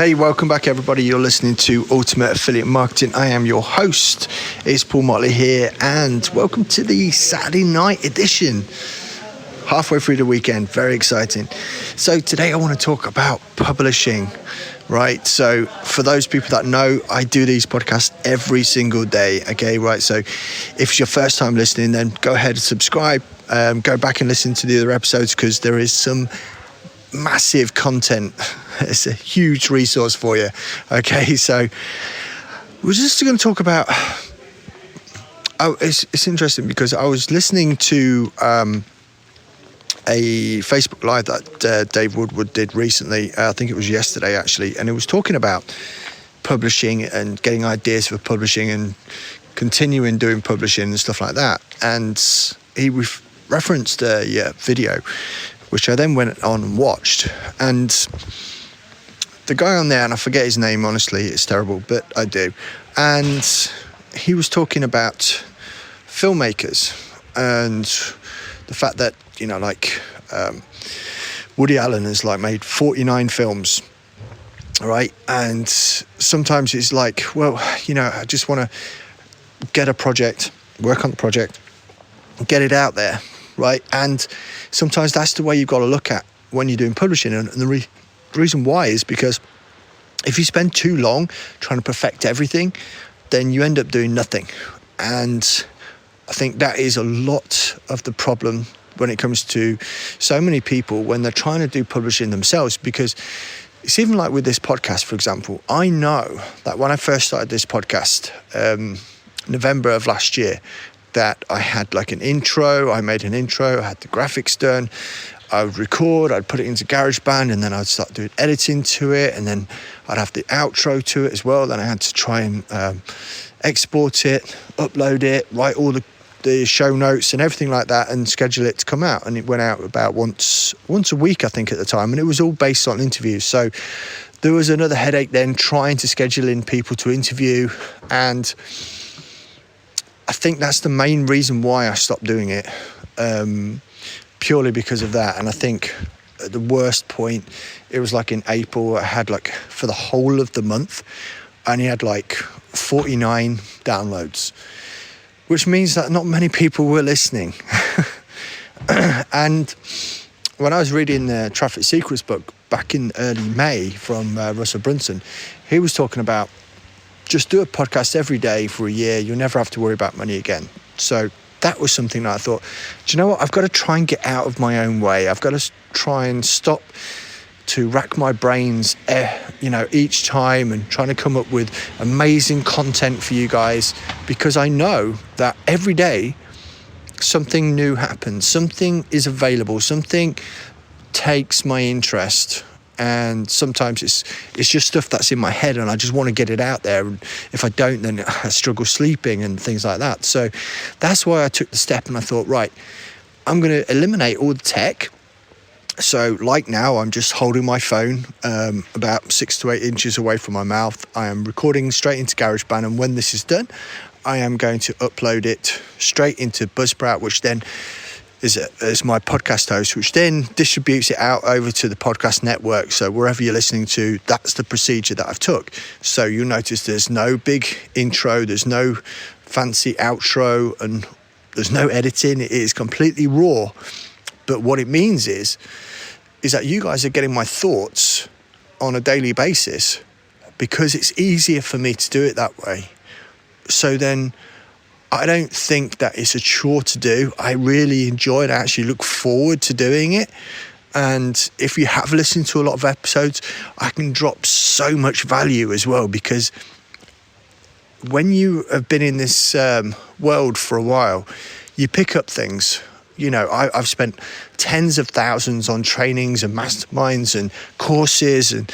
Hey, welcome back everybody. You're listening to Ultimate Affiliate Marketing. I am your host. It's Paul Motley here, and welcome to the Saturday night edition. Halfway through the weekend, very exciting. So today I want to talk about publishing, right? So for those people that know, I do these podcasts every single day, okay, right? So if it's your first time listening, then go ahead and subscribe. Go back and listen to the other episodes because there is some massive content. It's a huge resource for you. Okay, so we're just going to talk about. It's interesting because I was listening to a Facebook Live that Dave Woodward did recently. I think it was yesterday actually, and it was talking about publishing and getting ideas for publishing and continuing doing publishing and stuff like that. And he referenced a video, which I then went on and watched. And the guy on there, and I forget his name, honestly, it's terrible, but I do. And he was talking about filmmakers and the fact that, you know, like Woody Allen has like made 49 films, right? And sometimes it's like, well, you know, I just want to get a project, work on the project, get it out there, right? And sometimes that's the way you've got to look at when you're doing publishing. And the reason why is because if you spend too long trying to perfect everything, then you end up doing nothing. And I think that is a lot of the problem when it comes to so many people when they're trying to do publishing themselves. Because it's even like with this podcast, for example. I know that when I first started this podcast, November of last year, that I had like an intro, I made an intro, I had the graphics done, I would record, I'd put it into GarageBand, and then I'd start doing editing to it, and then I'd have the outro to it as well. Then I had to try and export it, upload it, write all the show notes and everything like that, and schedule it to come out. And it went out about once a week, I think, at the time, and it was all based on interviews. So there was another headache then trying to schedule in people to interview, and I think that's the main reason why I stopped doing it, purely because of that. And I think at the worst point, it was like in April, I had like, for the whole of the month, I only had like 49 downloads, which means that not many people were listening. And when I was reading the Traffic Secrets book back in early May from Russell Brunson, he was talking about just do a podcast every day for a year. You'll never have to worry about money again. So that was something that I thought, do you know what? I've got to try and get out of my own way. I've got to try and stop to rack my brains, each time and trying to come up with amazing content for you guys, because I know that every day something new happens, something is available, something takes my interest. And sometimes it's just stuff that's in my head and I just want to get it out there. And if I don't, then I struggle sleeping and things like that. So that's why I took the step and I thought, right, I'm going to eliminate all the tech. So like now, I'm just holding my phone about 6 to 8 inches away from my mouth. I am recording straight into GarageBand. And when this is done, I am going to upload it straight into Buzzsprout, which then is my podcast host, which then distributes it out over to the podcast network. So wherever you're listening to, that's the procedure that I've took. So you'll notice there's no big intro, there's no fancy outro, and there's no editing. It is completely raw. But what it means is that you guys are getting my thoughts on a daily basis because it's easier for me to do it that way. So then I don't think that it's a chore to do. I really enjoy it. I actually look forward to doing it. And if you have listened to a lot of episodes, I can drop so much value as well, because when you have been in this world for a while, you pick up things. You know, I've spent tens of thousands on trainings and masterminds and courses and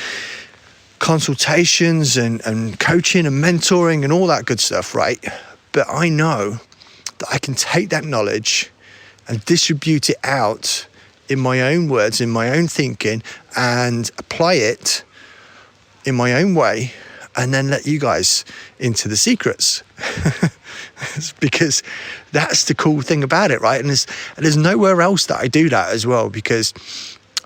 consultations and coaching and mentoring and all that good stuff, right? But I know that I can take that knowledge and distribute it out in my own words, in my own thinking, and apply it in my own way, and then let you guys into the secrets. Because that's the cool thing about it, right? And there's nowhere else that I do that as well, because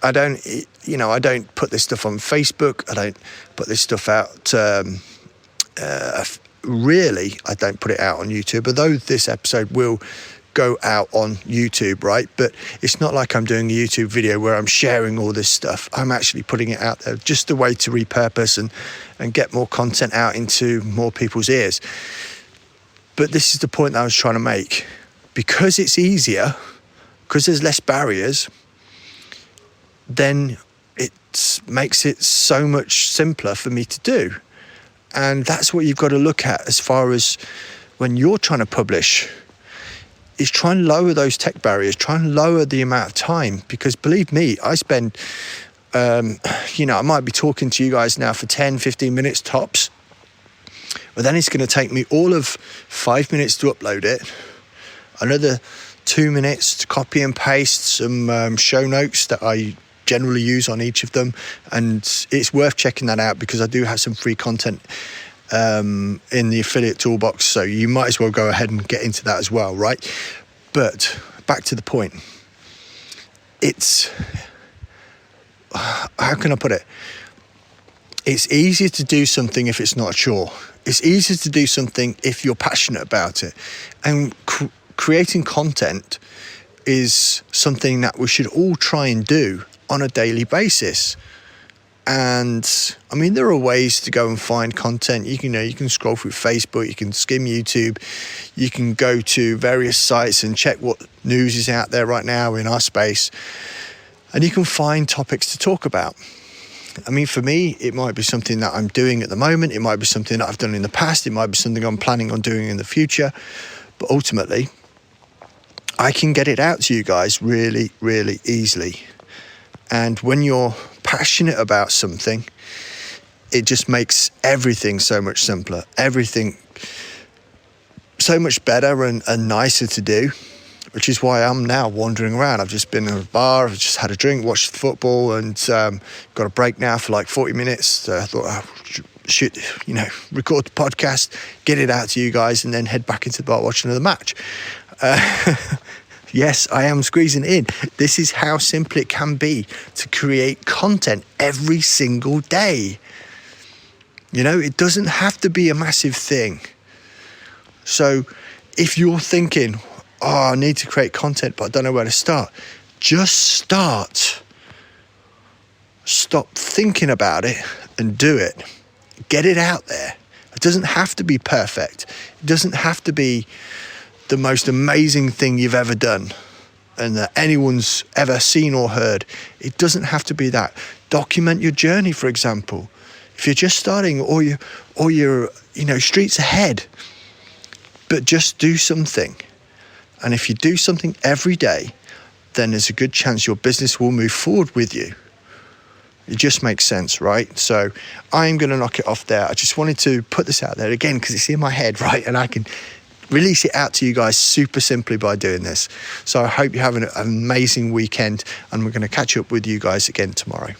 I don't put this stuff on Facebook. I don't put this stuff out. Really, I don't put it out on YouTube, although this episode will go out on YouTube, right? But it's not like I'm doing a YouTube video where I'm sharing all this stuff. I'm actually putting it out there, just a way to repurpose and get more content out into more people's ears. But this is the point that I was trying to make. Because it's easier, because there's less barriers, then it makes it so much simpler for me to do. And that's what you've got to look at as far as when you're trying to publish, is try and lower those tech barriers, try and lower the amount of time. Because believe me, I spend, I might be talking to you guys now for 10, 15 minutes tops, but then it's going to take me all of 5 minutes to upload it, another 2 minutes to copy and paste some show notes that I generally use on each of them. And it's worth checking that out because I do have some free content in the affiliate toolbox, so you might as well go ahead and get into that as well, right? But back to the point, it's, how can I put it? It's easier to do something if it's not a chore. It's easier to do something if you're passionate about it. And creating content is something that we should all try and do on a daily basis. And I mean, there are ways to go and find content. You can scroll through Facebook, you can skim YouTube, you can go to various sites and check what news is out there right now in our space, and you can find topics to talk about. I mean, for me, it might be something that I'm doing at the moment. It might be something that I've done in the past. It might be something I'm planning on doing in the future. But ultimately, I can get it out to you guys really, really easily. And when you're passionate about something, it just makes everything so much simpler, everything so much better and nicer to do, which is why I'm now wandering around. I've just been in a bar, I've just had a drink, watched the football, and got a break now for like 40 minutes. So I thought I should, record the podcast, get it out to you guys, and then head back into the bar, watch another match. Yes, I am squeezing in. This is how simple it can be to create content every single day. It doesn't have to be a massive thing. So if you're thinking, I need to create content, but I don't know where to start, just start. Stop thinking about it and do it. Get it out there. It doesn't have to be perfect. It doesn't have to be the most amazing thing you've ever done and that anyone's ever seen or heard. It doesn't have to be that. Document your journey, for example. If you're just starting or you're streets ahead, but just do something. And if you do something every day, then there's a good chance your business will move forward with you. It just makes sense, right? So I'm going to knock it off there. I just wanted to put this out there again because it's in my head, right? And I can release it out to you guys super simply by doing this. So I hope you're having an amazing weekend, and we're going to catch up with you guys again tomorrow.